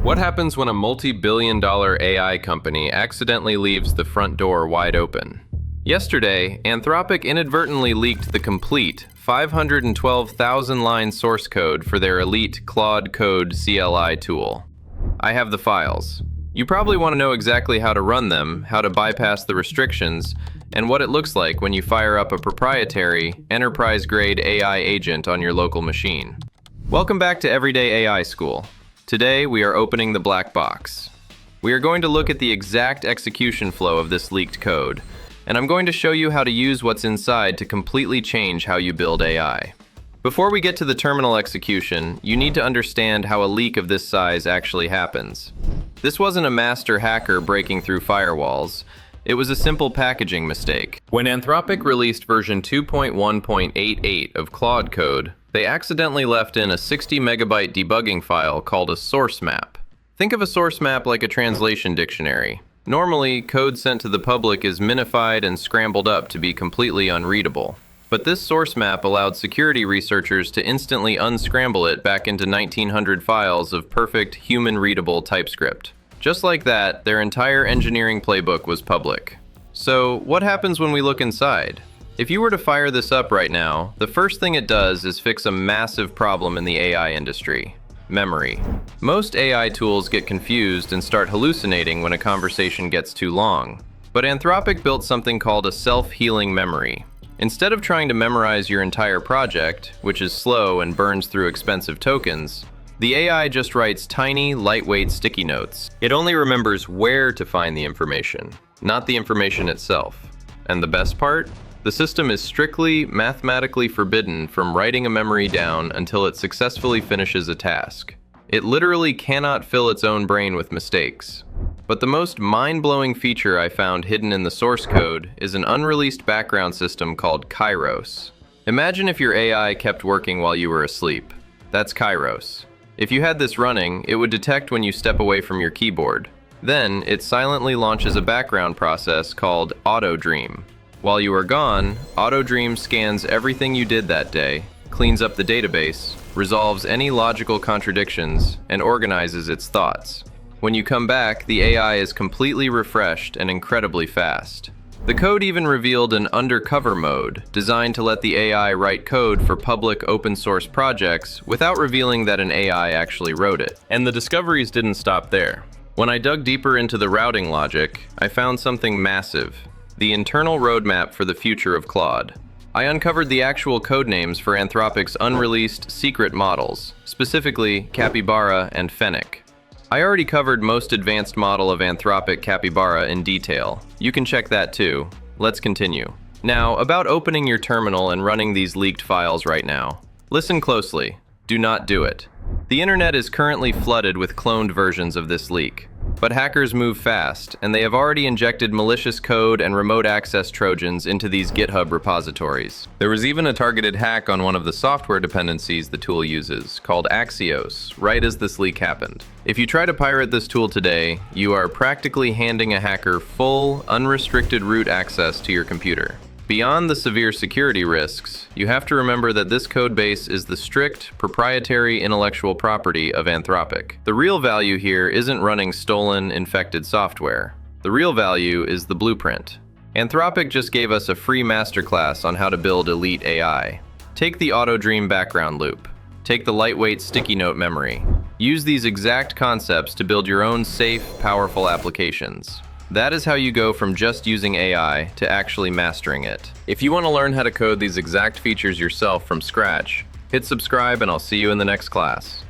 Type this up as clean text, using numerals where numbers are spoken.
What happens when a multi-billion-dollar AI company accidentally leaves the front door wide open? Yesterday, Anthropic inadvertently leaked the complete 512,000-line source code for their elite Claude Code CLI tool. I have the files. You probably want to know exactly how to run them, how to bypass the restrictions, and what it looks like when you fire up a proprietary, enterprise-grade AI agent on your local machine. Welcome back to Everyday AI School. Today, we are opening the black box. We are going to look at the exact execution flow of this leaked code, and I'm going to show you how to use what's inside to completely change how you build AI. Before we get to the terminal execution, you need to understand how a leak of this size actually happens. This wasn't a master hacker breaking through firewalls. It was a simple packaging mistake. When Anthropic released version 2.1.88 of Claude Code, they accidentally left in a 60 megabyte debugging file called a source map. Think of a source map like a translation dictionary. Normally, code sent to the public is minified and scrambled up to be completely unreadable. But this source map allowed security researchers to instantly unscramble it back into 1900 files of perfect human-readable TypeScript. Just like that, their entire engineering playbook was public. So, what happens when we look inside? If you were to fire this up right now, the first thing it does is fix a massive problem in the AI industry: memory. Most AI tools get confused and start hallucinating when a conversation gets too long. But Anthropic built something called a self-healing memory. Instead of trying to memorize your entire project, which is slow and burns through expensive tokens, the AI just writes tiny, lightweight sticky notes. It only remembers where to find the information, not the information itself. And the best part? The system is strictly mathematically forbidden from writing a memory down until it successfully finishes a task. It literally cannot fill its own brain with mistakes. But the most mind-blowing feature I found hidden in the source code is an unreleased background system called Kairos. Imagine if your AI kept working while you were asleep. That's Kairos. If you had this running, it would detect when you step away from your keyboard. Then, it silently launches a background process called AutoDream. While you are gone, AutoDream scans everything you did that day, cleans up the database, resolves any logical contradictions, and organizes its thoughts. When you come back, the AI is completely refreshed and incredibly fast. The code even revealed an undercover mode, designed to let the AI write code for public open-source projects without revealing that an AI actually wrote it. And the discoveries didn't stop there. When I dug deeper into the routing logic, I found something massive: the internal roadmap for the future of Claude. I uncovered the actual codenames for Anthropic's unreleased secret models, specifically Capybara and Fennec. I already covered most advanced model of Anthropic Capybara in detail. You can check that too. Let's continue. Now, about opening your terminal and running these leaked files right now. Listen closely. Do not do it. The internet is currently flooded with cloned versions of this leak. But hackers move fast, and they have already injected malicious code and remote access trojans into these GitHub repositories. There was even a targeted hack on one of the software dependencies the tool uses, called Axios, right as this leak happened. If you try to pirate this tool today, you are practically handing a hacker full, unrestricted root access to your computer. Beyond the severe security risks, you have to remember that this codebase is the strict, proprietary intellectual property of Anthropic. The real value here isn't running stolen, infected software. The real value is the blueprint. Anthropic just gave us a free masterclass on how to build elite AI. Take the AutoDream background loop. Take the lightweight sticky note memory. Use these exact concepts to build your own safe, powerful applications. That is how you go from just using AI to actually mastering it. If you want to learn how to code these exact features yourself from scratch, hit subscribe and I'll see you in the next class.